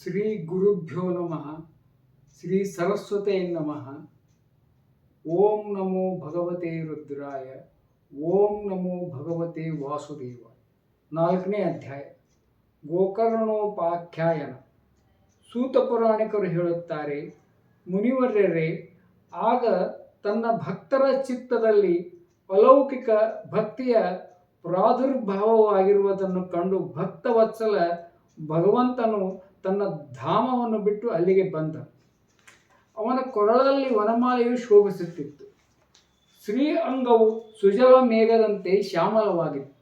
ಶ್ರೀ ಗುರುಭ್ಯೋ ನಮಃ. ಶ್ರೀ ಸರಸ್ವತೇ ನಮಃ. ಓಂ ನಮೋ ಭಗವತೆ ರುದ್ರಾಯ. ಓಂ ನಮೋ ಭಗವತೆ ವಾಸುದೇವ. 4ನೇ ಅಧ್ಯಾಯ, ಗೋಕರ್ಣೋಪಾಖ್ಯಾಯನ. ಸೂತ ಪುರಾಣಿಕರು ಹೇಳುತ್ತಾರೆ, ಮುನಿವರ್ಯರೇ, ಆಗ ತನ್ನ ಭಕ್ತರ ಚಿತ್ತದಲ್ಲಿ ಅಲೌಕಿಕ ಭಕ್ತಿಯ ಪ್ರಾದುರ್ಭಾವವಾಗಿರುವುದನ್ನು ಕಂಡು ಭಕ್ತವತ್ಸಲ ಭಗವಂತನು ತನ್ನ ಧಾಮವನ್ನು ಬಿಟ್ಟು ಅಲ್ಲಿಗೆ ಬಂದ. ಅವನ ಕೊರಳಲ್ಲಿ ವನಮಾಲೆಯು ಶೋಭಿಸುತ್ತಿತ್ತು. ಶ್ರೀ ಅಂಗವು ಸುಜಲ ಮೇಘದಂತೆ ಶ್ಯಾಮಲವಾಗಿತ್ತು.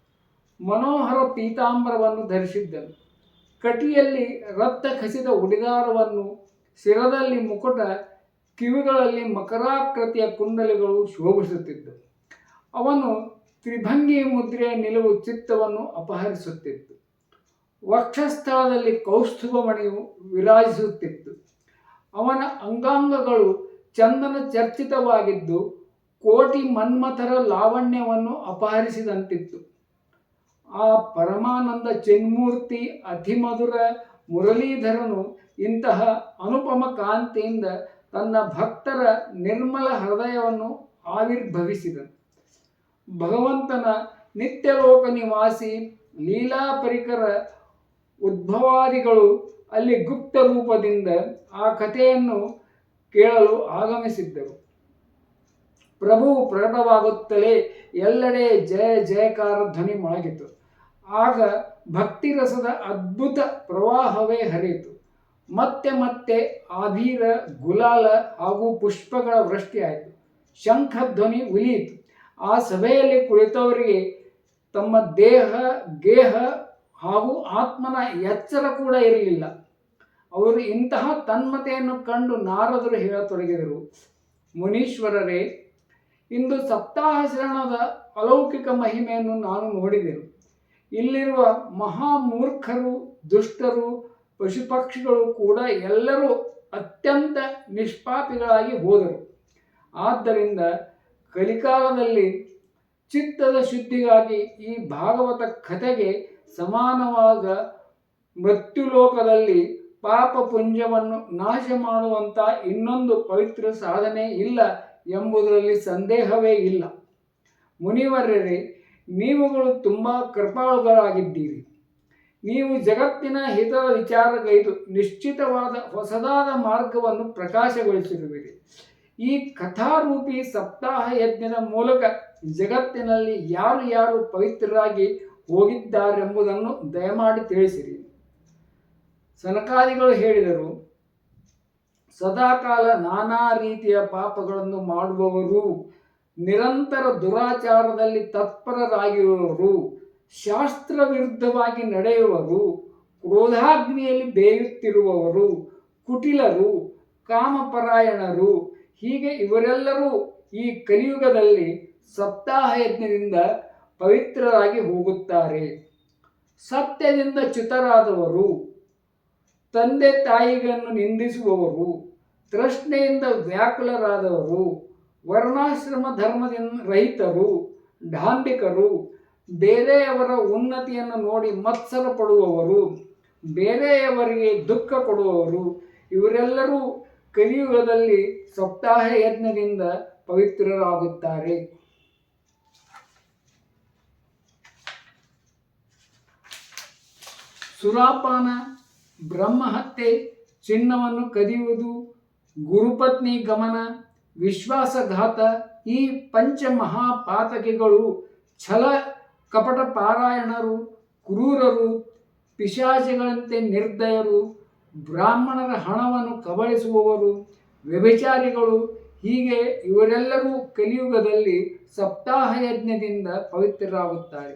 ಮನೋಹರ ಪೀತಾಂಬರವನ್ನು ಧರಿಸಿದ್ದನು. ಕಟಿಯಲ್ಲಿ ರಕ್ತ ಖಚಿತ ಉಡಿದಾರವನ್ನು, ಶಿರದಲ್ಲಿ ಮುಕುಟ, ಕಿವಿಗಳಲ್ಲಿ ಮಕರಾಕೃತಿಯ ಕುಂಡಲಿಗಳು ಶೋಭಿಸುತ್ತಿದ್ದವು. ಅವನು ತ್ರಿಭಂಗಿ ಮುದ್ರೆಯ ನಿಲುವು ಚಿತ್ತವನ್ನು ಅಪಹರಿಸುತ್ತಿತ್ತು. ವಕ್ಷಸ್ಥಳದಲ್ಲಿ ಕೌಸ್ತುಭಮಣಿಯು ವಿರಾಜಿಸುತ್ತಿತ್ತು. ಅವನ ಅಂಗಾಂಗಗಳು ಚಂದನ ಚರ್ಚಿತವಾಗಿದ್ದು ಕೋಟಿ ಮನ್ಮಥರ ಲಾವಣ್ಯವನ್ನು ಅಪಹರಿಸಿದಂತಿತ್ತು. ಆ ಪರಮಾನಂದ ಚಿನ್ಮೂರ್ತಿ ಅತಿಮಧುರ ಮುರಳೀಧರನು ಇಂತಹ ಅನುಪಮ ಕಾಂತಿಯಿಂದ ತನ್ನ ಭಕ್ತರ ನಿರ್ಮಲ ಹೃದಯವನ್ನು ಆವಿರ್ಭವಿಸಿದನು. ಭಗವಂತನ ನಿತ್ಯಲೋಕ ನಿವಾಸಿ ಲೀಲಾ ಪರಿಕರ ಉದ್ಭವಾದಿಗಳು ಅಲ್ಲಿ ಗುಪ್ತ ರೂಪದಿಂದ ಆ ಕಥೆಯನ್ನು ಕೇಳಲು ಆಗಮಿಸಿದ್ದರು. ಪ್ರಭುವು ಪ್ರಕಟವಾಗುತ್ತಲೇ ಎಲ್ಲೆಡೆ ಜಯ ಜಯಕಾರ ಧ್ವನಿ ಮೊಳಗಿತು. ಆಗ ಭಕ್ತಿರಸದ ಅದ್ಭುತ ಪ್ರವಾಹವೇ ಹರಿಯಿತು. ಮತ್ತೆ ಮತ್ತೆ ಆಭೀರ, ಗುಲಾಲ ಹಾಗೂ ಪುಷ್ಪಗಳ ವೃಷ್ಟಿಯಾಯಿತು. ಶಂಖಧ್ವನಿ ಉಲಿಯಿತು. ಆ ಸಭೆಯಲ್ಲಿ ಕುಳಿತವರಿಗೆ ತಮ್ಮ ದೇಹ, ಗೇಹ ಹಾಗೂ ಆತ್ಮನ ಎಚ್ಚರ ಕೂಡ ಇರಲಿಲ್ಲ. ಅವರು ಇಂತಹ ತನ್ಮತೆಯನ್ನು ಕಂಡು ನಾರದರು ಹೇಳತೊಡಗಿದರು, ಮುನೀಶ್ವರರೇ, ಇಂದು ಸಪ್ತಾಹಶ್ರವಣದ ಅಲೌಕಿಕ ಮಹಿಮೆಯನ್ನು ನಾನು ನೋಡಿದೆನು. ಇಲ್ಲಿರುವ ಮಹಾಮೂರ್ಖರು, ದುಷ್ಟರು, ಪಶುಪಕ್ಷಿಗಳು ಕೂಡ ಎಲ್ಲರೂ ಅತ್ಯಂತ ನಿಷ್ಪಾಪಿಗಳಾಗಿ ಹೋದರು. ಆದ್ದರಿಂದ ಕಲಿಕಾಲದಲ್ಲಿ ಚಿತ್ತದ ಶುದ್ಧಿಗಾಗಿ ಈ ಭಾಗವತ ಕಥೆಗೆ ಸಮಾನವಾದ ಮೃತ್ಯುಲೋಕದಲ್ಲಿ ಪಾಪ ಪುಂಜವನ್ನು ನಾಶ ಮಾಡುವಂಥ ಇನ್ನೊಂದು ಪವಿತ್ರ ಸಾಧನೆ ಇಲ್ಲ ಎಂಬುದರಲ್ಲಿ ಸಂದೇಹವೇ ಇಲ್ಲ. ಮುನಿವರ್ಯರೇ, ನೀವುಗಳು ತುಂಬ ಕೃಪಾಳುಗಳಾಗಿದ್ದೀರಿ. ನೀವು ಜಗತ್ತಿನ ಹಿತದ ವಿಚಾರಗೈದು ನಿಶ್ಚಿತವಾದ ಹೊಸದಾದ ಮಾರ್ಗವನ್ನು ಪ್ರಕಾಶಗೊಳಿಸಿರುವಿರಿ. ಈ ಕಥಾರೂಪಿ ಸಪ್ತಾಹ ಯಜ್ಞದ ಮೂಲಕ ಜಗತ್ತಿನಲ್ಲಿ ಯಾರು ಯಾರು ಪವಿತ್ರರಾಗಿ ಹೋಗಿದ್ದಾರೆಂಬುದನ್ನು ದಯಮಾಡಿ ತಿಳಿಸಿರಿ. ಸನಕಾದಿಗಳು ಹೇಳಿದರು, ಸದಾಕಾಲ ನಾನಾ ರೀತಿಯ ಪಾಪಗಳನ್ನು ಮಾಡುವವರು, ನಿರಂತರ ದುರಾಚಾರದಲ್ಲಿ ತತ್ಪರರಾಗಿರುವವರು, ಶಾಸ್ತ್ರ ವಿರುದ್ಧವಾಗಿ ನಡೆಯುವವರು, ಕ್ರೋಧಾಗ್ನಿಯಲ್ಲಿ ಬೇಯುತ್ತಿರುವವರು, ಕುಟಿಲರು, ಕಾಮಪರಾಯಣರು, ಹೀಗೆ ಇವರೆಲ್ಲರೂ ಈ ಕಲಿಯುಗದಲ್ಲಿ ಸಪ್ತಾಹ ಯಜ್ಞದಿಂದ ಪವಿತ್ರರಾಗಿ ಹೋಗುತ್ತಾರೆ. ಸತ್ಯದಿಂದ ಚ್ಯುತರಾದವರು, ತಂದೆ ತಾಯಿಗಳನ್ನು ನಿಂದಿಸುವವರು, ತೃಷ್ಣೆಯಿಂದ ವ್ಯಾಕುಲರಾದವರು, ವರ್ಣಾಶ್ರಮ ಧರ್ಮದಿಂದ ರಹಿತರು, ಡಾಂಬಿಕರು, ಬೇರೆಯವರ ಉನ್ನತಿಯನ್ನು ನೋಡಿ ಮತ್ಸರ ಪಡುವವರು, ಬೇರೆಯವರಿಗೆ ದುಃಖ ಕೊಡುವವರು, ಇವರೆಲ್ಲರೂ ಕಲಿಯುಗದಲ್ಲಿ ಸಪ್ತಾಹ ಯಜ್ಞದಿಂದ ಪವಿತ್ರರಾಗುತ್ತಾರೆ. ಸುರಾಪಾನ, ಬ್ರಹ್ಮಹತ್ಯೆ, ಚಿನ್ನವನ್ನು ಕದಿಯುವುದು, ಗುರುಪತ್ನಿ ಗಮನ, ವಿಶ್ವಾಸಘಾತ, ಈ ಪಂಚಮಹಾಪಾತಕಿಗಳು, ಛಲ ಕಪಟ ಪಾರಾಯಣರು, ಕ್ರೂರರು, ಪಿಶಾಚಿಗಳಂತೆ ನಿರ್ದಯರು, ಬ್ರಾಹ್ಮಣರ ಹಣವನ್ನು ಕಬಳಿಸುವವರು, ವ್ಯಭಿಚಾರಿಗಳು, ಹೀಗೆ ಇವರೆಲ್ಲರೂ ಕಲಿಯುಗದಲ್ಲಿ ಸಪ್ತಾಹ ಯಜ್ಞದಿಂದ ಪವಿತ್ರರಾಗುತ್ತಾರೆ.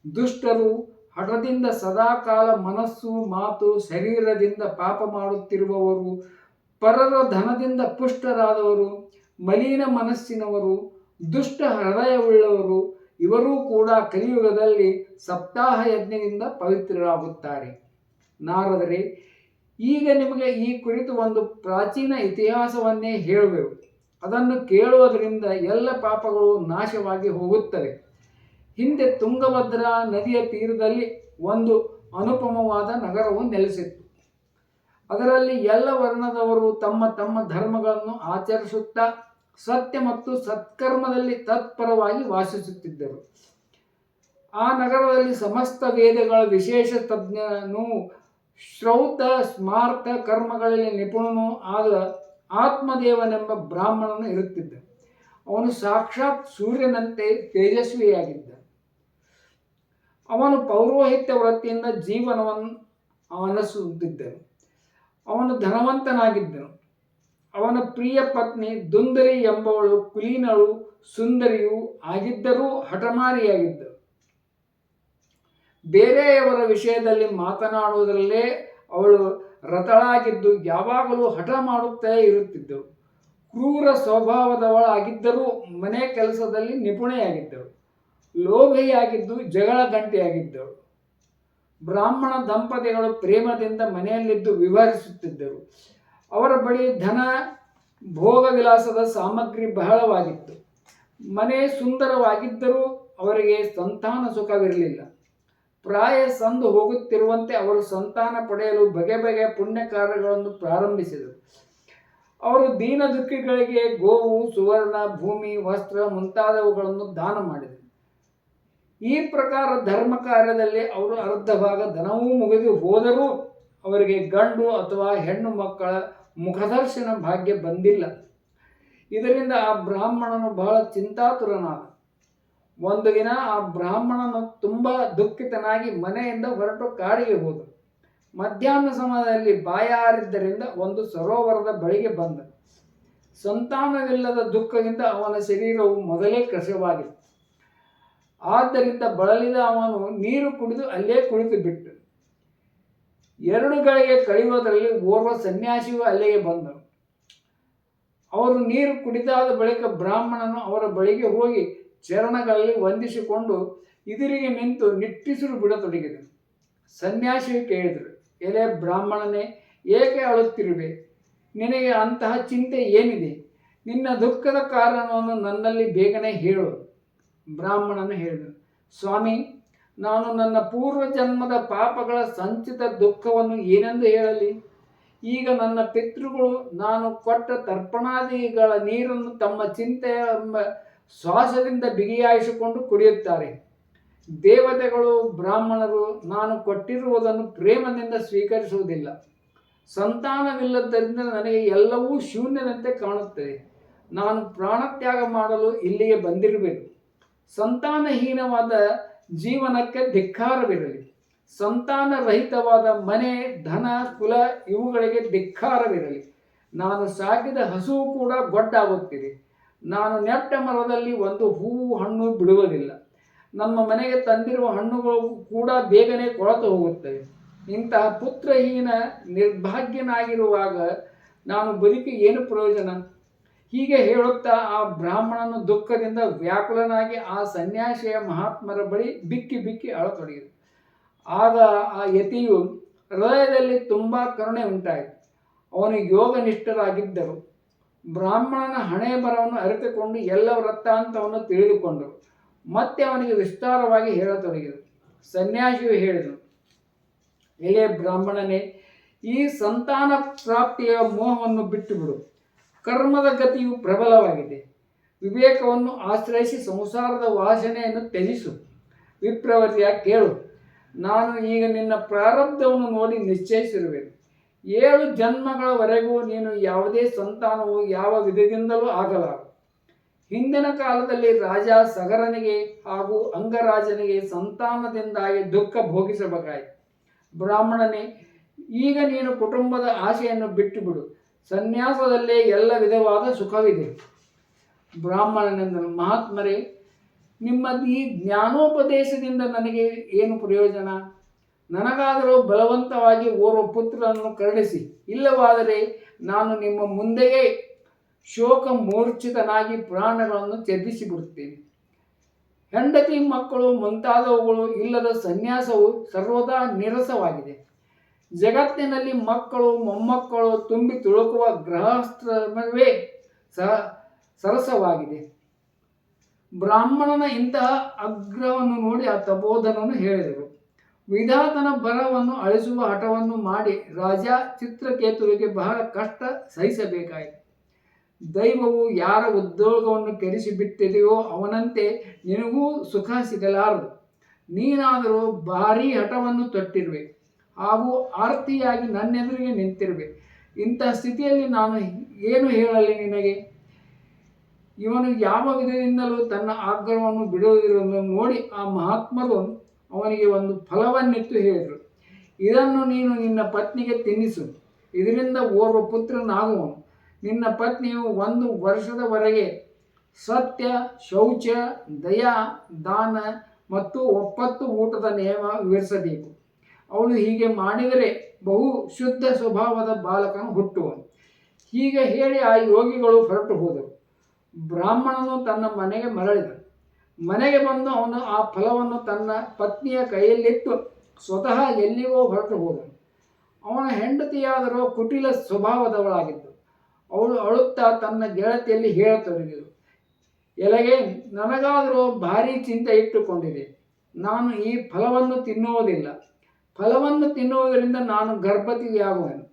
ದುಷ್ಟರು, ಹಠದಿಂದ ಸದಾಕಾಲ ಮನಸ್ಸು, ಮಾತು, ಶರೀರದಿಂದ ಪಾಪ ಮಾಡುತ್ತಿರುವವರು, ಪರರ ಧನದಿಂದ ಪುಷ್ಟರಾದವರು, ಮಲಿನ ಮನಸ್ಸಿನವರು, ದುಷ್ಟ ಹೃದಯವುಳ್ಳವರು, ಇವರೂ ಕೂಡ ಕಲಿಯುಗದಲ್ಲಿ ಸಪ್ತಾಹ ಯಜ್ಞದಿಂದ ಪವಿತ್ರರಾಗುತ್ತಾರೆ. ನಾರದರೆ, ಈಗ ನಿಮಗೆ ಈ ಕುರಿತು ಒಂದು ಪ್ರಾಚೀನ ಇತಿಹಾಸವನ್ನೇ ಹೇಳುವೆವು. ಅದನ್ನು ಕೇಳುವುದರಿಂದ ಎಲ್ಲ ಪಾಪಗಳು ನಾಶವಾಗಿ ಹೋಗುತ್ತವೆ. ಹಿಂದೆ ತುಂಗಭದ್ರಾ ನದಿಯ ತೀರದಲ್ಲಿ ಒಂದು ಅನುಪಮವಾದ ನಗರವು ನೆಲೆಸಿತ್ತು. ಅದರಲ್ಲಿ ಎಲ್ಲ ವರ್ಣದವರು ತಮ್ಮ ತಮ್ಮ ಧರ್ಮಗಳನ್ನು ಆಚರಿಸುತ್ತಾ ಸತ್ಯ ಮತ್ತು ಸತ್ಕರ್ಮದಲ್ಲಿ ತತ್ಪರವಾಗಿ ವಾಸಿಸುತ್ತಿದ್ದರು. ಆ ನಗರದಲ್ಲಿ ಸಮಸ್ತ ವೇದಗಳ ವಿಶೇಷ ತಜ್ಞನು, ಶ್ರೌತ ಸ್ಮಾರ್ಥ ಕರ್ಮಗಳಲ್ಲಿ ನಿಪುಣನೂ ಆದ ಆತ್ಮದೇವನೆಂಬ ಬ್ರಾಹ್ಮಣನು ಇರುತ್ತಿದ್ದ. ಅವನು ಸಾಕ್ಷಾತ್ ಸೂರ್ಯನಂತೆ ತೇಜಸ್ವಿಯಾಗಿದ್ದ. ಅವನು ಪೌರೋಹಿತ್ಯ ವೃತ್ತಿಯಿಂದ ಜೀವನವನ್ನು ಅನಸುತ್ತಿದ್ದನು. ಅವನು ಧನವಂತನಾಗಿದ್ದನು. ಅವನ ಪ್ರಿಯ ಪತ್ನಿ ದುಂದರಿ ಎಂಬವಳು ಕುಲೀನಳು, ಸುಂದರಿಯೂ ಆಗಿದ್ದರೂ ಹಠಮಾರಿಯಾಗಿದ್ದಳು. ಬೇರೆಯವರ ವಿಷಯದಲ್ಲಿ ಮಾತನಾಡುವುದರಲ್ಲೇ ಅವಳು ರತಳಾಗಿದ್ದು ಯಾವಾಗಲೂ ಹಠ ಮಾಡುತ್ತಲೇ ಇರುತ್ತಿದ್ದಳು. ಕ್ರೂರ ಸ್ವಭಾವದವಳಾಗಿದ್ದರೂ ಮನೆ ಕೆಲಸದಲ್ಲಿ ನಿಪುಣೆಯಾಗಿದ್ದಳು. ಲೋಭೆಯಾಗಿದ್ದು ಜಗಳ ಗಂಟೆಯಾಗಿದ್ದಳು. ಬ್ರಾಹ್ಮಣ ದಂಪತಿಗಳು ಪ್ರೇಮದಿಂದ ಮನೆಯಲ್ಲಿದ್ದು ವಿವರಿಸುತ್ತಿದ್ದರು. ಅವರ ಬಳಿ ಧನ ಭೋಗ ವಿಲಾಸದ ಸಾಮಗ್ರಿ ಬಹಳವಾಗಿತ್ತು. ಮನೆ ಸುಂದರವಾಗಿದ್ದರೂ ಅವರಿಗೆ ಸಂತಾನ ಸುಖವಿರಲಿಲ್ಲ. ಪ್ರಾಯ ಸಂದು ಹೋಗುತ್ತಿರುವಂತೆ ಅವರು ಸಂತಾನ ಪಡೆಯಲು ಬಗೆ ಬಗೆಯ ಪುಣ್ಯ ಕಾರ್ಯಗಳನ್ನು ಪ್ರಾರಂಭಿಸಿದರು. ಅವರು ದೀನ ದುಃಖಿಗಳಿಗೆ ಗೋವು, ಸುವರ್ಣ, ಭೂಮಿ, ವಸ್ತ್ರ ಮುಂತಾದವುಗಳನ್ನು ದಾನ ಮಾಡಿದರು. ಈ ಪ್ರಕಾರ ಧರ್ಮ ಕಾರ್ಯದಲ್ಲಿ ಅವರು ಅರ್ಧ ಭಾಗ ಧನವೂ ಮುಗಿದು ಹೋದರೂ ಅವರಿಗೆ ಗಂಡು ಅಥವಾ ಹೆಣ್ಣು ಮಕ್ಕಳ ಮುಖದರ್ಶನ ಭಾಗ್ಯ ಬಂದಿಲ್ಲ. ಇದರಿಂದ ಆ ಬ್ರಾಹ್ಮಣನು ಬಹಳ ಚಿಂತಾತುರನಾದ. ಒಂದು ದಿನ ಆ ಬ್ರಾಹ್ಮಣನು ತುಂಬ ದುಃಖಿತನಾಗಿ ಮನೆಯಿಂದ ಹೊರಟು ಕಾಡಿಗೆ ಹೋದ. ಮಧ್ಯಾಹ್ನ ಸಮಯದಲ್ಲಿ ಬಾಯಾರಿದ್ದರಿಂದ ಒಂದು ಸರೋವರದ ಬಳಿಗೆ ಬಂದ. ಸಂತಾನವಿಲ್ಲದ ದುಃಖದಿಂದ ಅವನ ಶರೀರವು ಮೊದಲೇ ಕೃಶವಾಗಿತ್ತು. ಆದ್ದರಿಂದ ಬಳಲಿದ ಅವನು ನೀರು ಕುಡಿದು ಅಲ್ಲೇ ಕುಳಿತು ಬಿಟ್ಟು 2 ಗಳಿಗೆ ಕಳೆಯುವುದರಲ್ಲಿ ಓರ್ವ ಸನ್ಯಾಸಿಯು ಅಲ್ಲಿಗೆ ಬಂದನು. ಅವರು ನೀರು ಕುಡಿದಾದ ಬಳಿಕ ಬ್ರಾಹ್ಮಣನು ಅವರ ಬಳಿಗೆ ಹೋಗಿ ಚರಣಗಳಲ್ಲಿ ವಂದಿಸಿಕೊಂಡು ಎದುರಿಗೆ ನಿಂತು ನಿಟ್ಟುಸಿರು ಬಿಡತೊಡಗಿದನು. ಸನ್ಯಾಸಿಯು ಕೇಳಿದರು, ಎಲೆ ಬ್ರಾಹ್ಮಣನೇ, ಏಕೆ ಅಳುತ್ತಿರುವೆ? ನಿನಗೆ ಅಂತಹ ಚಿಂತೆ ಏನಿದೆ? ನಿನ್ನ ದುಃಖದ ಕಾರಣವನ್ನು ನನ್ನಲ್ಲಿ ಬೇಗನೆ ಹೇಳು. ಬ್ರಾಹ್ಮಣನು ಹೇಳಿದನು, ಸ್ವಾಮಿ, ನಾನು ನನ್ನ ಪೂರ್ವಜನ್ಮದ ಪಾಪಗಳ ಸಂಚಿತ ದುಃಖವನ್ನು ಏನೆಂದು ಹೇಳಲಿ? ಈಗ ನನ್ನ ಪಿತೃಗಳು ನಾನು ಕೊಟ್ಟ ತರ್ಪಣಾದಿಗಳ ನೀರನ್ನು ತಮ್ಮ ಚಿಂತೆಯ ಶ್ವಾಸದಿಂದ ಬಿಗಿಯಾಯಿಸಿಕೊಂಡು ಕುಡಿಯುತ್ತಾರೆ. ದೇವತೆಗಳು, ಬ್ರಾಹ್ಮಣರು ನಾನು ಕೊಟ್ಟಿರುವುದನ್ನು ಪ್ರೇಮದಿಂದ ಸ್ವೀಕರಿಸುವುದಿಲ್ಲ. ಸಂತಾನವಿಲ್ಲದ್ದರಿಂದ ನನಗೆ ಎಲ್ಲವೂ ಶೂನ್ಯದಂತೆ ಕಾಣುತ್ತದೆ. ನಾನು ಪ್ರಾಣತ್ಯಾಗ ಮಾಡಲು ಇಲ್ಲಿಗೆ ಬಂದಿರಬೇಕು. ಸಂತಾನಹೀನವಾದ ಜೀವನಕ್ಕೆ ಧಿಕ್ಕಾರವಿರಲಿ. ಸಂತಾನರಹಿತವಾದ ಮನೆ, ಧನ, ಕುಲ ಇವುಗಳಿಗೆ ಧಿಕ್ಕಾರವಿರಲಿ. ನಾನು ಸಾಕಿದ ಹಸುವು ಕೂಡ ಗೊಡ್ಡಾಗುತ್ತಿದೆ. ನಾನು ನೆಟ್ಟ ಮರದಲ್ಲಿ ಒಂದು ಹೂವು ಹಣ್ಣು ಬಿಡುವುದಿಲ್ಲ. ನಮ್ಮ ಮನೆಗೆ ತಂದಿರುವ ಹಣ್ಣುಗಳು ಕೂಡ ಬೇಗನೆ ಕೊಳೆತು ಹೋಗುತ್ತವೆ. ಇಂತಹ ಪುತ್ರಹೀನ ನಿರ್ಭಾಗ್ಯನಾಗಿರುವಾಗ ನಾನು ಬದುಕಿ ಏನು ಪ್ರಯೋಜನ? ಹೀಗೆ ಹೇಳುತ್ತಾ ಆ ಬ್ರಾಹ್ಮಣನು ದುಃಖದಿಂದ ವ್ಯಾಕುಲನಾಗಿ ಆ ಸನ್ಯಾಸಿಯ ಮಹಾತ್ಮರ ಬಳಿ ಬಿಕ್ಕಿ ಬಿಕ್ಕಿ ಅಳತೊಡಗಿದ. ಆಗ ಆ ಯತಿಯು ಹೃದಯದಲ್ಲಿ ತುಂಬ ಕರುಣೆ ಉಂಟಾಯಿತು. ಅವನು ಯೋಗನಿಷ್ಠರಾಗಿದ್ದರು. ಬ್ರಾಹ್ಮಣನ ಹಣೆ ಬರವನ್ನು ಅರಿತುಕೊಂಡು ಎಲ್ಲ ವೃತ್ತಾಂತವನ್ನು ತಿಳಿದುಕೊಂಡರು. ಮತ್ತೆ ಅವನಿಗೆ ವಿಸ್ತಾರವಾಗಿ ಹೇಳತೊಡಗಿದರು. ಸನ್ಯಾಸಿಯು ಹೇಳಿದನು, ಎಲೆ ಬ್ರಾಹ್ಮಣನೇ, ಈ ಸಂತಾನ ಪ್ರಾಪ್ತಿಯ ಮೋಹವನ್ನು ಬಿಟ್ಟುಬಿಡು. ಕರ್ಮದ ಗತಿಯು ಪ್ರಬಲವಾಗಿದೆ. ವಿವೇಕವನ್ನು ಆಶ್ರಯಿಸಿ ಸಂಸಾರದ ವಾಸನೆಯನ್ನು ತ್ಯಜಿಸು. ವಿಪ್ರವರ್ಯ, ಕೇಳು. ನಾನು ಈಗ ನಿನ್ನ ಪ್ರಾರಬ್ಧವನ್ನು ನೋಡಿ ನಿಶ್ಚಯಿಸಿರುವೆನು. 7 ಜನ್ಮಗಳವರೆಗೂ ನೀನು ಯಾವುದೇ ಸಂತಾನವು ಯಾವ ವಿಧದಿಂದಲೂ ಆಗಲಾರದು. ಹಿಂದಿನ ಕಾಲದಲ್ಲಿ ರಾಜ ಸಗರನಿಗೆ ಹಾಗೂ ಅಂಗರಾಜನಿಗೆ ಸಂತಾನದಿಂದಾಗಿ ದುಃಖ ಭೋಗಿಸಬೇಕಾಯಿತು. ಬ್ರಾಹ್ಮಣನೇ, ಈಗ ನೀನು ಕುಟುಂಬದ ಆಸೆಯನ್ನು ಬಿಟ್ಟುಬಿಡು. ಸನ್ಯಾಸದಲ್ಲೇ ಎಲ್ಲ ವಿಧವಾದ ಸುಖವಿದೆ. ಬ್ರಾಹ್ಮಣನೆಂದನು, ಮಹಾತ್ಮರೇ, ನಿಮ್ಮ ಈ ಜ್ಞಾನೋಪದೇಶದಿಂದ ನನಗೆ ಏನು ಪ್ರಯೋಜನ? ನನಗಾದರೂ ಬಲವಂತವಾಗಿ ಓರ್ವ ಪುತ್ರನನ್ನು ಕರುಣಿಸಿ, ಇಲ್ಲವಾದರೆ ನಾನು ನಿಮ್ಮ ಮುಂದೆಯೇ ಶೋಕ ಮೂರ್ಛಿತನಾಗಿ ಪ್ರಾಣಗಳನ್ನು ತ್ಯಜಿಸಿಬಿಡುತ್ತೇನೆ. ಹೆಂಡತಿ, ಮಕ್ಕಳು ಮುಂತಾದವುಗಳು ಇಲ್ಲದ ಸನ್ಯಾಸವು ಸರ್ವದಾ ನೀರಸವಾಗಿದೆ. ಜಗತ್ತಿನಲ್ಲಿ ಮಕ್ಕಳು, ಮೊಮ್ಮಕ್ಕಳು ತುಂಬಿ ತುಳುಕುವ ಗೃಹಸ್ಥವೇ ಸರಸವಾಗಿದೆ. ಬ್ರಾಹ್ಮಣನ ಇಂತಹ ಆಗ್ರಹವನ್ನು ನೋಡಿ ಆ ತಪೋಧನನು ಹೇಳಿದರು, ವಿಧಾತನ ಬರವನ್ನು ಅಳಿಸುವ ಹಠವನ್ನು ಮಾಡಿ ರಾಜ ಚಿತ್ರಕೇತುವಿಗೆ ಬಹಳ ಕಷ್ಟ ಸಹಿಸಬೇಕಾಯಿತು. ದೈವವು ಯಾರ ಉದ್ಯೋಗವನ್ನು ಕೆಡಿಸಿಬಿಟ್ಟಿದೆಯೋ ಅವನಂತೆ ನಿನಗೂ ಸುಖ ಸಿಗಲಾರದು. ನೀನಾದರೂ ಭಾರೀ ಹಠವನ್ನು ತೊಟ್ಟಿರುವೆ ಹಾಗೂ ಆರ್ತಿಯಾಗಿ ನನ್ನೆದುರಿಗೆ ನಿಂತಿರುವೆ. ಇಂಥ ಸ್ಥಿತಿಯಲ್ಲಿ ನಾನು ಏನು ಹೇಳಲಿ ನಿನಗೆ? ಇವನು ಯಾವ ವಿಧದಿಂದಲೂ ತನ್ನ ಆಗ್ರಹವನ್ನು ಬಿಡುವುದಿರುವುದನ್ನು ನೋಡಿ ಆ ಮಹಾತ್ಮರು ಅವನಿಗೆ ಒಂದು ಫಲವನ್ನಿತ್ತು ಹೇಳಿದರು. ಇದನ್ನು ನೀನು ನಿನ್ನ ಪತ್ನಿಗೆ ತಿನ್ನಿಸು, ಇದರಿಂದ ಓರ್ವ ಪುತ್ರನಾಗುವನು. ನಿನ್ನ ಪತ್ನಿಯು 1 ವರ್ಷದವರೆಗೆ ಸತ್ಯ, ಶೌಚ, ದಯಾ, ದಾನ ಮತ್ತು ಒಪ್ಪತ್ತು ಊಟದ ನಿಯಮ ವಿವರಿಸಬೇಕು. ಅವಳು ಹೀಗೆ ಮಾಡಿದರೆ ಬಹು ಶುದ್ಧ ಸ್ವಭಾವದ ಬಾಲಕನು ಹುಟ್ಟುವನು. ಹೀಗೆ ಹೇಳಿ ಆ ಯೋಗಿಗಳು ಹೊರಟು ಹೋದರು. ಬ್ರಾಹ್ಮಣನು ತನ್ನ ಮನೆಗೆ ಮರಳಿದನು. ಮನೆಗೆ ಬಂದು ಅವನು ಆ ಫಲವನ್ನು ತನ್ನ ಪತ್ನಿಯ ಕೈಯಲ್ಲಿಟ್ಟು ಸ್ವತಃ ಎಲ್ಲಿಗೋ ಹೊರಟು ಹೋದನು. ಅವನ ಹೆಂಡತಿಯಾದರೂ ಕುಟಿಲ ಸ್ವಭಾವದವಳಾಗಿದ್ದು ಅವಳು ಅಳುತ್ತಾ ತನ್ನ ಗೆಳತಿಯಲ್ಲಿ ಹೇಳತೊಡಗಿದಳು, ಎಲೆಗೆ ನನಗಾದರೂ ಭಾರೀ ಚಿಂತೆ ಇಟ್ಟುಕೊಂಡಿದೆ. ನಾನು ಈ ಫಲವನ್ನು ತಿನ್ನುವುದಿಲ್ಲ. ಫಲವನ್ನು ತಿನ್ನುವುದರಿಂದ ನಾನು ಗರ್ಭವತಿಯಾಗುವೆನು.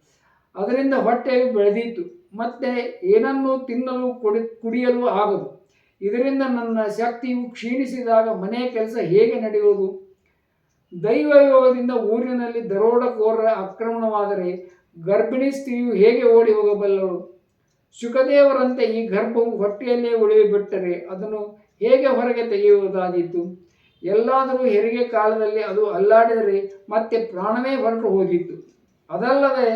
ಅದರಿಂದ ಹೊಟ್ಟೆಯು ಬೆಳೆದೀತು. ಮತ್ತೆ ಏನನ್ನೂ ತಿನ್ನಲು ಕುಡಿಯಲು ಆಗದು. ಇದರಿಂದ ನನ್ನ ಶಕ್ತಿಯು ಕ್ಷೀಣಿಸಿದಾಗ ಮನೆಯ ಕೆಲಸ ಹೇಗೆ ನಡೆಯುವುದು? ದೈವಯೋಗದಿಂದ ಊರಿನಲ್ಲಿ ದರೋಡಕೋರರ ಆಕ್ರಮಣವಾದರೆ ಗರ್ಭಿಣಿ ಸ್ತ್ರೀಯು ಹೇಗೆ ಓಡಿ ಹೋಗಬಲ್ಲಳು? ಶುಕದೇವರಂತೆ ಈ ಗರ್ಭವು ಹೊಟ್ಟೆಯಲ್ಲೇ ಉಳಿದುಬಿಟ್ಟರೆ ಅದನ್ನು ಹೇಗೆ ಹೊರಗೆ ತೆಗೆಯುವುದಾದೀತು? ಎಲ್ಲಾದರೂ ಹೆರಿಗೆ ಕಾಲದಲ್ಲಿ ಅದು ಅಲ್ಲಾಡಿದರೆ ಮತ್ತೆ ಪ್ರಾಣವೇ ಹೊರಟು ಹೋಗಿತ್ತು. ಅದಲ್ಲದೆ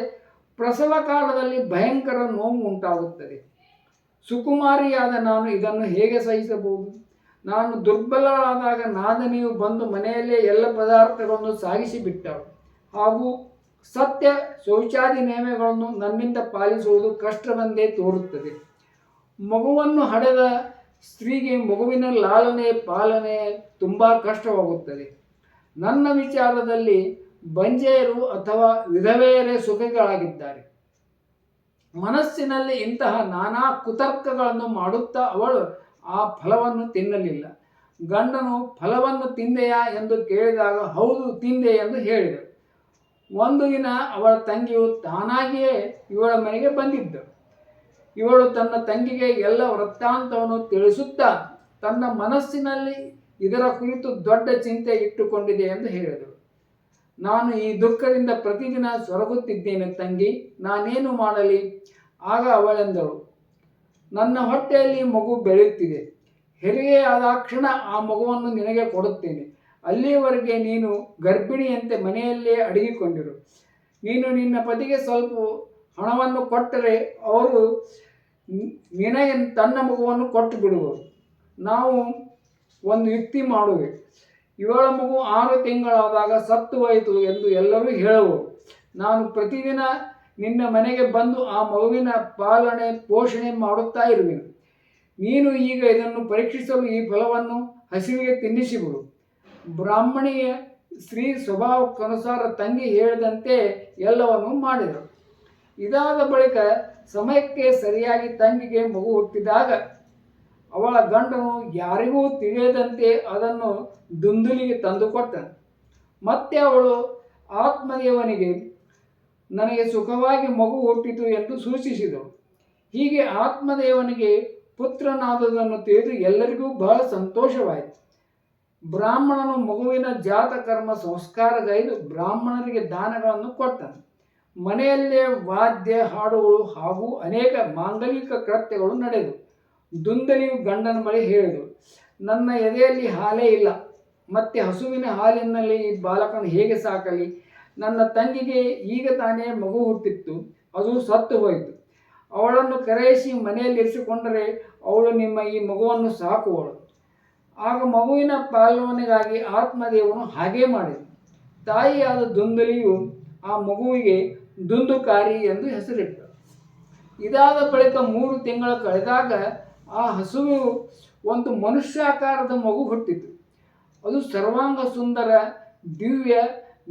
ಪ್ರಸವ ಕಾಲದಲ್ಲಿ ಭಯಂಕರ ನೋವು ಉಂಟಾಗುತ್ತದೆ. ಸುಕುಮಾರಿಯಾದ ನಾನು ಇದನ್ನು ಹೇಗೆ ಸಹಿಸಬಹುದು? ನಾನು ದುರ್ಬಲಳಾದಾಗ ನಾದನಿಯು ಬಂದು ಮನೆಯಲ್ಲೇ ಎಲ್ಲ ಪದಾರ್ಥಗಳನ್ನು ಸಾಗಿಸಿಬಿಟ್ಟಳು. ಹಾಗೂ ಸತ್ಯ, ಶೌಚಾದಿ ನಿಯಮಗಳನ್ನು ನನ್ನಿಂದ ಪಾಲಿಸುವುದು ಕಷ್ಟವೆಂದೇ ತೋರುತ್ತದೆ. ಮಗುವನ್ನು ಹಡೆದ ಸ್ತ್ರೀಗೆ ಮಗುವಿನ ಲಾಲನೆ ಪಾಲನೆ ತುಂಬ ಕಷ್ಟವಾಗುತ್ತದೆ. ನನ್ನ ವಿಚಾರದಲ್ಲಿ ಬಂಜೆಯರು ಅಥವಾ ವಿಧವೆಯರೇ ಸುಖಿಗಳಾಗಿದ್ದಾರೆ. ಮನಸ್ಸಿನಲ್ಲಿ ಇಂತಹ ನಾನಾ ಕುತರ್ಕಗಳನ್ನು ಮಾಡುತ್ತಾ ಅವಳು ಆ ಫಲವನ್ನು ತಿನ್ನಲಿಲ್ಲ. ಗಂಡನು ಫಲವನ್ನು ತಿಂದೆಯಾ ಎಂದು ಕೇಳಿದಾಗ ಹೌದು ತಿಂದೆ ಎಂದು ಹೇಳಿದಳು. ಒಂದು ದಿನ ಅವಳ ತಂಗಿಯು ತಾನಾಗಿಯೇ ಇವಳ ಮನೆಗೆ ಬಂದಿದ್ದಳು. ಇವಳು ತನ್ನ ತಂಗಿಗೆ ಎಲ್ಲ ವೃತ್ತಾಂತವನ್ನು ತಿಳಿಸುತ್ತಾ ತನ್ನ ಮನಸ್ಸಿನಲ್ಲಿ ಇದರ ಕುರಿತು ದೊಡ್ಡ ಚಿಂತೆ ಇಟ್ಟುಕೊಂಡಿದೆ ಎಂದು ಹೇಳಿದಳು. ನಾನು ಈ ದುಃಖದಿಂದ ಪ್ರತಿದಿನ ಸೊರಗುತ್ತಿದ್ದೇನೆ ತಂಗಿ, ನಾನೇನು ಮಾಡಲಿ? ಆಗ ಅವಳೆಂದಳು, ನನ್ನ ಹೊಟ್ಟೆಯಲ್ಲಿ ಮಗು ಬೆಳೆಯುತ್ತಿದೆ. ಹೆರಿಗೆ ಆದಾಕ್ಷಣ ಆ ಮಗುವನ್ನು ನಿನಗೆ ಕೊಡುತ್ತೇನೆ. ಅಲ್ಲಿಯವರೆಗೆ ನೀನು ಗರ್ಭಿಣಿಯಂತೆ ಮನೆಯಲ್ಲೇ ಅಡಗಿಕೊಂಡಿರು. ನೀನು ನಿನ್ನ ಪತಿಗೆ ಸ್ವಲ್ಪ ಹಣವನ್ನು ಕೊಟ್ಟರೆ ಅವರು ನಿನಗೆ ತನ್ನ ಮಗುವನ್ನು ಕೊಟ್ಟು ಬಿಡುವರು. ನಾವು ಒಂದು ಯುಕ್ತಿ ಮಾಡುವೆ. ಇವಳ ಮಗು 6 ತಿಂಗಳಾದಾಗ ಸತ್ತು ಹೋಯಿತು ಎಂದು ಎಲ್ಲರೂ ಹೇಳುವರು. ನಾನು ಪ್ರತಿದಿನ ನಿನ್ನ ಮನೆಗೆ ಬಂದು ಆ ಮಗುವಿನ ಪಾಲನೆ ಪೋಷಣೆ ಮಾಡುತ್ತಾ ಇರುವೆನು. ನೀನು ಈಗ ಇದನ್ನು ಪರೀಕ್ಷಿಸಲು ಈ ಫಲವನ್ನು ಹಸಿವಿಗೆ ತಿನ್ನಿಸಿಬಿಡು. ಬ್ರಾಹ್ಮಣಿಯ ಸ್ತ್ರೀ ಸ್ವಭಾವಕ್ಕನುಸಾರ ತಂಗಿ ಹೇಳಿದಂತೆ ಎಲ್ಲವನ್ನು ಮಾಡಿದಳು. ಇದಾದ ಬಳಿಕ ಸಮಯಕ್ಕೆ ಸರಿಯಾಗಿ ತಂಗಿಗೆ ಮಗು ಹುಟ್ಟಿದಾಗ ಅವಳ ಗಂಡನು ಯಾರಿಗೂ ತಿಳಿಯದಂತೆ ಅದನ್ನು ದುಂದುಲಿಗೆ ತಂದುಕೊಟ್ಟನು. ಮತ್ತೆ ಅವಳು ಆತ್ಮದೇವನಿಗೆ ನನಗೆ ಸುಖವಾಗಿ ಮಗು ಹುಟ್ಟಿತು ಎಂದು ಸೂಚಿಸಿದಳು. ಹೀಗೆ ಆತ್ಮದೇವನಿಗೆ ಪುತ್ರನಾದುದನ್ನು ತಿಳಿದು ಎಲ್ಲರಿಗೂ ಬಹಳ ಸಂತೋಷವಾಯಿತು. ಬ್ರಾಹ್ಮಣನು ಮಗುವಿನ ಜಾತಕರ್ಮ ಸಂಸ್ಕಾರಗೈದು ಬ್ರಾಹ್ಮಣರಿಗೆ ದಾನಗಳನ್ನು ಕೊಟ್ಟನು. ಮನೆಯಲ್ಲೇ ವಾದ್ಯ ಹಾಡುಗಳು ಹಾಗೂ ಅನೇಕ ಮಾಂಗಲಿಕ ಕೃತ್ಯಗಳು ನಡೆದವು. ದುಂದಲಿಯು ಗಂಡನ ಬಳಿ ಹೇಳಿದಳು, ನನ್ನ ಎದೆಯಲ್ಲಿ ಹಾಲೇ ಇಲ್ಲ, ಮತ್ತೆ ಹಸುವಿನ ಹಾಲಿನಲ್ಲಿ ಈ ಬಾಲಕನು ಹೇಗೆ ಸಾಕಲಿ? ನನ್ನ ತಂಗಿಗೆ ಈಗ ತಾನೇ ಮಗು ಹುಟ್ಟಿತ್ತು, ಅದು ಸತ್ತು ಹೋಯಿತು. ಅವಳನ್ನು ಕರೆಯಿಸಿ ಮನೆಯಲ್ಲಿರಿಸಿಕೊಂಡರೆ ಅವಳು ನಿಮ್ಮ ಈ ಮಗುವನ್ನು ಸಾಕುವಳು. ಆಗ ಮಗುವಿನ ಪಾಲನೆಗಾಗಿ ಆತ್ಮದೇವನು ಹಾಗೇ ಮಾಡಿದನು. ತಾಯಿಯಾದ ದುಂದಲಿಯು ಆ ಮಗುವಿಗೆ ದುಂದುಕಾರಿ ಎಂದು ಹೆಸರಿಟ್ಟಳು. ಇದಾದ ಬಳಿಕ 3 ತಿಂಗಳು ಕಳೆದಾಗ ಆ ಹಸುವು ಒಂದು ಮನುಷ್ಯಾಕಾರದ ಮಗು ಹುಟ್ಟಿತು. ಅದು ಸರ್ವಾಂಗ ಸುಂದರ, ದಿವ್ಯ,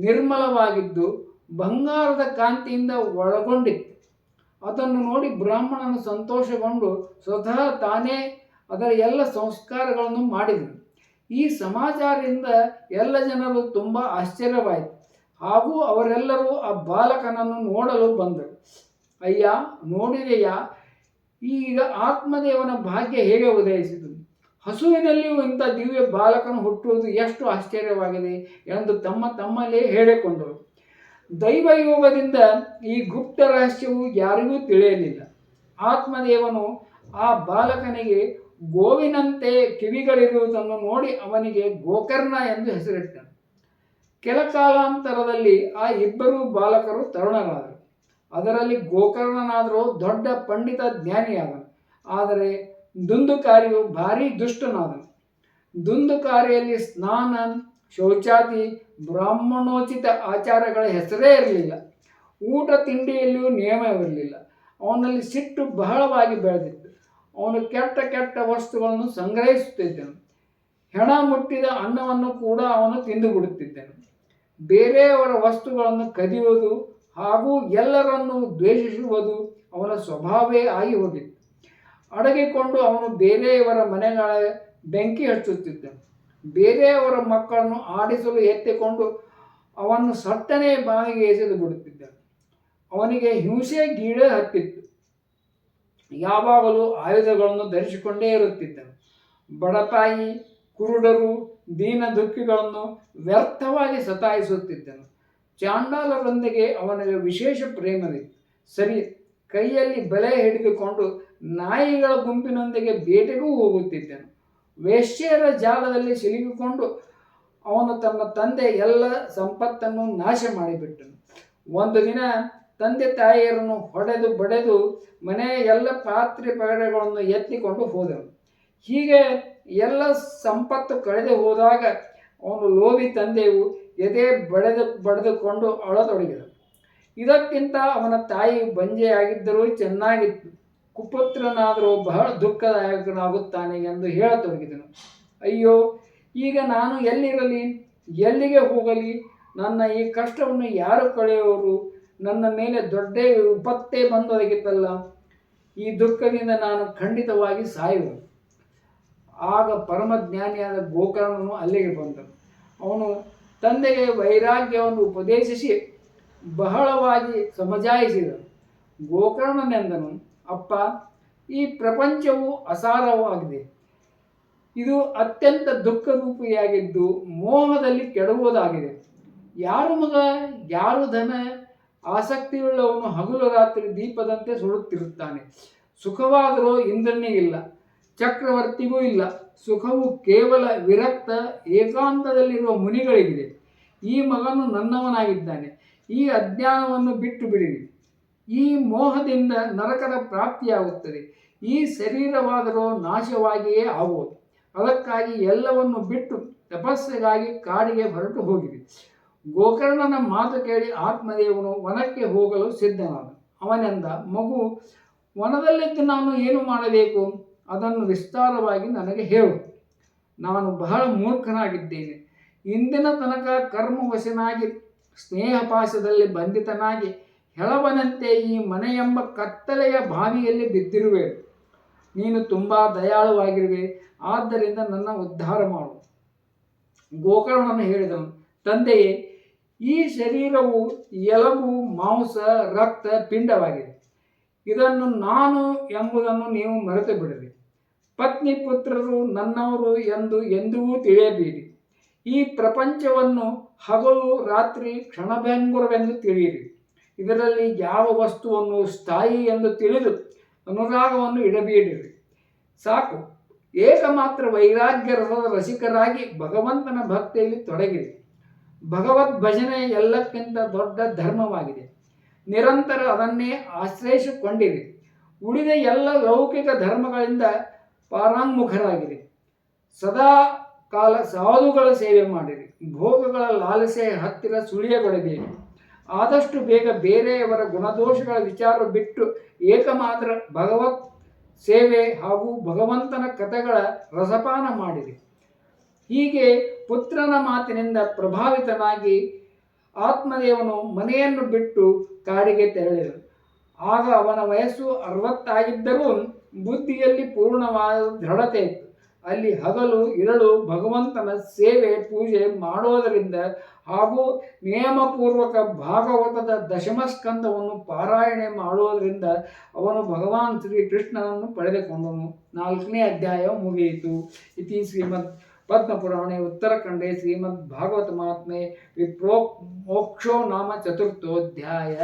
ನಿರ್ಮಲವಾಗಿದ್ದು ಬಂಗಾರದ ಕಾಂತಿಯಿಂದ ಒಳಗೊಂಡಿತ್ತು. ಅದನ್ನು ನೋಡಿ ಬ್ರಾಹ್ಮಣನು ಸಂತೋಷಗೊಂಡು ಸ್ವತಃ ತಾನೇ ಅದರ ಎಲ್ಲ ಸಂಸ್ಕಾರಗಳನ್ನು ಮಾಡಿದನು. ಈ ಸಮಾಚಾರದಿಂದ ಎಲ್ಲ ಜನರು ತುಂಬ ಆಶ್ಚರ್ಯವಾಯಿತು. ಹಾಗೂ ಅವರೆಲ್ಲರೂ ಆ ಬಾಲಕನನ್ನು ನೋಡಲು ಬಂದರು. ಅಯ್ಯ, ನೋಡಿದೆಯಾ, ಈಗ ಆತ್ಮದೇವನ ಭಾಗ್ಯ ಹೇಗೆ ಉದಯಿಸಿತು. ಹಸುವಿನಲ್ಲಿಯೂ ಇಂಥ ದಿವ್ಯ ಬಾಲಕನು ಹುಟ್ಟುವುದು ಎಷ್ಟು ಆಶ್ಚರ್ಯವಾಗಿದೆ ಎಂದು ತಮ್ಮಲ್ಲೇ ಹೇಳಿಕೊಂಡರು. ದೈವಯೋಗದಿಂದ ಈ ಗುಪ್ತ ರಹಸ್ಯವು ಯಾರಿಗೂ ತಿಳಿಯಲಿಲ್ಲ. ಆತ್ಮದೇವನು ಆ ಬಾಲಕನಿಗೆ ಗೋವಿನಂತೆ ಕಿವಿಗಳಿರುವುದನ್ನು ನೋಡಿ ಅವನಿಗೆ ಗೋಕರ್ಣ ಎಂದು ಹೆಸರಿಟ್ಟನು. ಕೆಲ ಕಾಲಾಂತರದಲ್ಲಿ ಆ ಇಬ್ಬರು ಬಾಲಕರು ತರುಣರಾದರು. ಅದರಲ್ಲಿ ಗೋಕರ್ಣನಾದರೂ ದೊಡ್ಡ ಪಂಡಿತ ಜ್ಞಾನಿಯಾದನು. ಆದರೆ ದುಂದುಕಾರಿಯು ಭಾರಿ ದುಷ್ಟನಾದನು. ದುಂದುಕಾರಿಯಲ್ಲಿ ಸ್ನಾನ, ಶೌಚಾದಿ, ಬ್ರಾಹ್ಮಣೋಚಿತ ಆಚಾರಗಳ ಹೆಸರೇ ಇರಲಿಲ್ಲ. ಊಟ ತಿಂಡಿಯಲ್ಲಿಯೂ ನಿಯಮವಿರಲಿಲ್ಲ. ಅವನಲ್ಲಿ ಸಿಟ್ಟು ಬಹಳವಾಗಿ ಬೆಳೆದಿತ್ತು. ಅವನು ಕೆಟ್ಟ ಕೆಟ್ಟ ವಸ್ತುಗಳನ್ನು ಸಂಗ್ರಹಿಸುತ್ತಿದ್ದನು. ಹೆಣ ಮುಟ್ಟಿದ ಅನ್ನವನ್ನು ಕೂಡ ಅವನು ತಿಂದುಬಿಡುತ್ತಿದ್ದನು. ಬೇರೆಯವರ ವಸ್ತುಗಳನ್ನು ಕದಿಯುವುದು ಹಾಗೂ ಎಲ್ಲರನ್ನೂ ದ್ವೇಷಿಸುವುದು ಅವನ ಸ್ವಭಾವವೇ ಆಗಿ ಹೋಗಿತ್ತು. ಅಡಗಿಕೊಂಡು ಅವನು ಬೇರೆಯವರ ಮನೆಗಳ ಬೆಂಕಿ ಹಚ್ಚುತ್ತಿದ್ದನು. ಬೇರೆಯವರ ಮಕ್ಕಳನ್ನು ಆಡಿಸಲು ಎತ್ತಿಕೊಂಡು ಅವನ್ನು ಸಟ್ಟನೆ ಬಾವಿಗೆ ಎಸೆದು ಬಿಡುತ್ತಿದ್ದನು. ಅವನಿಗೆ ಹಿಂಸೆ ಗೀಳೆ ಹತ್ತಿತ್ತು. ಯಾವಾಗಲೂ ಆಯುಧಗಳನ್ನು ಧರಿಸಿಕೊಂಡೇ ಇರುತ್ತಿದ್ದನು. ಬಡಪಾಯಿ, ಕುರುಡರು, ದೀನ ದುಃಖಿಗಳನ್ನು ವ್ಯರ್ಥವಾಗಿ ಸತಾಯಿಸುತ್ತಿದ್ದನು. ಚಾಂಡಾಲರೊಂದಿಗೆ ಅವನಿಗೆ ವಿಶೇಷ ಪ್ರೇಮವಿತ್ತು. ಸರಿ, ಕೈಯಲ್ಲಿ ಬಲೆ ಹಿಡಿದುಕೊಂಡು ನಾಯಿಗಳ ಗುಂಪಿನೊಂದಿಗೆ ಬೇಟೆಗೂ ಹೋಗುತ್ತಿದ್ದನು. ವೇಶ್ಯೆಯರ ಜಾಲದಲ್ಲಿ ಸಿಲುಕಿಕೊಂಡು ಅವನು ತನ್ನ ತಂದೆ ಎಲ್ಲ ಸಂಪತ್ತನ್ನು ನಾಶ ಮಾಡಿಬಿಟ್ಟನು. ಒಂದು ದಿನ ತಂದೆ ತಾಯಿಯರನ್ನು ಹೊಡೆದು ಬಡೆದು ಮನೆಯ ಎಲ್ಲ ಪಾತ್ರೆ ಪಗಡೆಗಳನ್ನು ಎತ್ತಿಕೊಂಡು ಹೋದನು. ಹೀಗೆ ಎಲ್ಲ ಸಂಪತ್ತು ಕಳೆದು ಹೋದಾಗ ಅವನು ಲೋಭಿ ತಂದೆಯು ಎದೆ ಬಡಿದುಕೊಂಡು ಅಳತೊಡಗಿದನು. ಇದಕ್ಕಿಂತ ಅವನ ತಾಯಿ ಬಂಜೆಯಾಗಿದ್ದರೂ ಚೆನ್ನಾಗಿತ್ತು, ಕುಪುತ್ರನಾದರೂ ಬಹಳ ದುಃಖದಾಯಕನಾಗುತ್ತಾನೆ ಎಂದು ಹೇಳತೊಡಗಿದನು. ಅಯ್ಯೋ, ಈಗ ನಾನು ಎಲ್ಲಿರಲಿ, ಎಲ್ಲಿಗೆ ಹೋಗಲಿ? ನನ್ನ ಈ ಕಷ್ಟವನ್ನು ಯಾರು ಕಳೆಯುವರು? ನನ್ನ ಮೇಲೆ ದೊಡ್ಡ ವಿಪತ್ತೇ ಬಂದೊದಗಿತ್ತಲ್ಲ. ಈ ದುಃಖದಿಂದ ನಾನು ಖಂಡಿತವಾಗಿ ಸಾಯುವುದು. ಆಗ ಪರಮಜ್ಞಾನಿಯಾದ ಗೋಕರ್ಣನು ಅಲ್ಲಿಗೆ ಬಂದನು. ಅವನು ತಂದೆಗೆ ವೈರಾಗ್ಯವನ್ನು ಉಪದೇಶಿಸಿ ಬಹಳವಾಗಿ ಸಮಜಾಯಿಸಿದನು. ಗೋಕರ್ಣನೆಂದನು, ಅಪ್ಪ, ಈ ಪ್ರಪಂಚವು ಅಸಾರವಾಗಿದೆ. ಇದು ಅತ್ಯಂತ ದುಃಖರೂಪಿಯಾಗಿದ್ದು ಮೋಹದಲ್ಲಿ ಕೆಡುವುದಾಗಿದೆ. ಯಾರು ಮಗ, ಯಾರು ಧನ? ಆಸಕ್ತಿಯುಳ್ಳವನು ಹಗಲು ರಾತ್ರಿ ದೀಪದಂತೆ ಸುಡುತ್ತಿರುತ್ತಾನೆ. ಸುಖವಾದರೂ ಇಂದ್ರನಿಗಿಲ್ಲ, ಚಕ್ರವರ್ತಿಗೂ ಇಲ್ಲ. ಸುಖವು ಕೇವಲ ವಿರಕ್ತ ಏಕಾಂತದಲ್ಲಿರುವ ಮುನಿಗಳಿಗಿದೆ. ಈ ಮಗನು ನನ್ನವನಾಗಿದ್ದಾನೆ. ಈ ಅಜ್ಞಾನವನ್ನು ಬಿಟ್ಟು ಬಿಡಿರಿ. ಈ ಮೋಹದಿಂದ ನರಕದ ಪ್ರಾಪ್ತಿಯಾಗುತ್ತದೆ. ಈ ಶರೀರವಾದರೂ ನಾಶವಾಗಿಯೇ ಆಗುವುದು. ಅದಕ್ಕಾಗಿ ಎಲ್ಲವನ್ನು ಬಿಟ್ಟು ತಪಸ್ಸಿಗಾಗಿ ಕಾಡಿಗೆ ಹೊರಟು ಹೋಗಿರಿ. ಗೋಕರ್ಣನ ಮಾತು ಕೇಳಿ ಆತ್ಮದೇವನು ವನಕ್ಕೆ ಹೋಗಲು ಸಿದ್ಧನಾದ. ಅವನೆಂದ, ಮಗು, ವನದಲ್ಲಿದ್ದು ನಾನು ಏನು ಮಾಡಬೇಕು? ಅದನ್ನು ವಿಸ್ತಾರವಾಗಿ ನನಗೆ ಹೇಳು. ನಾನು ಬಹಳ ಮೂರ್ಖನಾಗಿದ್ದೇನೆ. ಇಂದಿನ ತನಕ ಕರ್ಮವಶನಾಗಿ ಸ್ನೇಹಪಾಶದಲ್ಲಿ ಬಂಧಿತನಾಗಿ ಹೆಳವನಂತೆ ಈ ಮನೆಯೆಂಬ ಕತ್ತಲೆಯ ಬಾವಿಯಲ್ಲಿ ಬಿದ್ದಿರುವೆ. ನೀನು ತುಂಬ ದಯಾಳುವಾಗಿರುವೆ. ಆದ್ದರಿಂದ ನನ್ನ ಉದ್ಧಾರ ಮಾಡು. ಗೋಕರ್ಣನು ಹೇಳಿದನು, ತಂದೆಯೇ, ಈ ಶರೀರವು ಎಲುಬು, ಮಾಂಸ, ರಕ್ತ, ಪಿಂಡವಾಗಿದೆ. ಇದನ್ನು ನಾನು ಎಂಬುದನ್ನು ನೀವು ಮರೆತು ಬಿಡಿರಿ. ಪತ್ನಿ ಪುತ್ರರು ನನ್ನವರು ಎಂದು ಎಂದಿಗೂ ತಿಳಿಯಬೇಡಿ. ಈ ಪ್ರಪಂಚವನ್ನು ಹಗಲು ರಾತ್ರಿ ಕ್ಷಣಭಂಗುರವೆಂದು ತಿಳಿಯಿರಿ. ಇದರಲ್ಲಿ ಯಾವ ವಸ್ತುವನ್ನು ಸ್ಥಾಯಿ ಎಂದು ತಿಳಿದು ಅನುರಾಗವನ್ನು ಇಡಬೇಡಿರಿ. ಸಾಕು, ಏಕಮಾತ್ರ ವೈರಾಗ್ಯ ರಸದ ರಸಿಕರಾಗಿ ಭಗವಂತನ ಭಕ್ತಿಯಲ್ಲಿ ತೊಡಗಿರಿ. ಭಗವದ್ ಭಜನೆ ಎಲ್ಲಕ್ಕಿಂತ ದೊಡ್ಡ ಧರ್ಮವಾಗಿದೆ. ನಿರಂತರ ಅದನ್ನೇ ಆಶ್ರಯಿಸಿಕೊಂಡಿರಿ. ಉಳಿದ ಎಲ್ಲ ಲೌಕಿಕ ಧರ್ಮಗಳಿಂದ ಪಾರಾಂಗುಖರಾಗಿರಿ. ಸದಾ ಕಾಲ ಸಾಧುಗಳ ಸೇವೆ ಮಾಡಿರಿ. ಭೋಗಗಳ ಲಾಲಸೆಯ ಹತ್ತಿರ ಸುಳಿಯಗೊಡಬೇಡಿ. ಆದಷ್ಟು ಬೇಗ ಬೇರೆಯವರ ಗುಣದೋಷಗಳ ವಿಚಾರ ಬಿಟ್ಟು ಏಕಮಾತ್ರ ಭಗವತ್ ಸೇವೆ ಹಾಗೂ ಭಗವಂತನ ಕಥೆಗಳ ರಸಪಾನ ಮಾಡಿರಿ. ಹೀಗೆ ಪುತ್ರನ ಮಾತಿನಿಂದ ಪ್ರಭಾವಿತನಾಗಿ ಆತ್ಮದೇವನು ಮನೆಯನ್ನು ಬಿಟ್ಟು ಕಾಡಿಗೆ ತೆರಳಿದನು. ಆಗ ಅವನ ವಯಸ್ಸು 60 ಆಗಿದ್ದರೂ ಬುದ್ಧಿಯಲ್ಲಿ ಪೂರ್ಣವಾದ ದೃಢತೆ ಇತ್ತು. ಅಲ್ಲಿ ಹಗಲು ಇರಳು ಭಗವಂತನ ಸೇವೆ ಪೂಜೆ ಮಾಡೋದರಿಂದ ಹಾಗೂ ನಿಯಮಪೂರ್ವಕ ಭಾಗವತದ ದಶಮಸ್ಕಂದವನ್ನು ಪಾರಾಯಣೆ ಮಾಡೋದರಿಂದ ಅವನು ಭಗವಾನ್ ಶ್ರೀಕೃಷ್ಣನನ್ನು ಪಡೆದುಕೊಂಡನು. 4ನೇ ಅಧ್ಯಾಯ ಮುಗಿಯಿತು. ಇತಿ ಶ್ರೀಮದ್ ಪದ್ಮಪುರಾಣೆ ಉತ್ತರಖಂಡೇ ಶ್ರೀಮದ್ ಭಾಗವತ ಮಹಾತ್ಮೆ ವಿಪ್ರೋ ಮೋಕ್ಷೋ ನಾಮ ಚತುರ್ಥೋಧ್ಯಾಯ.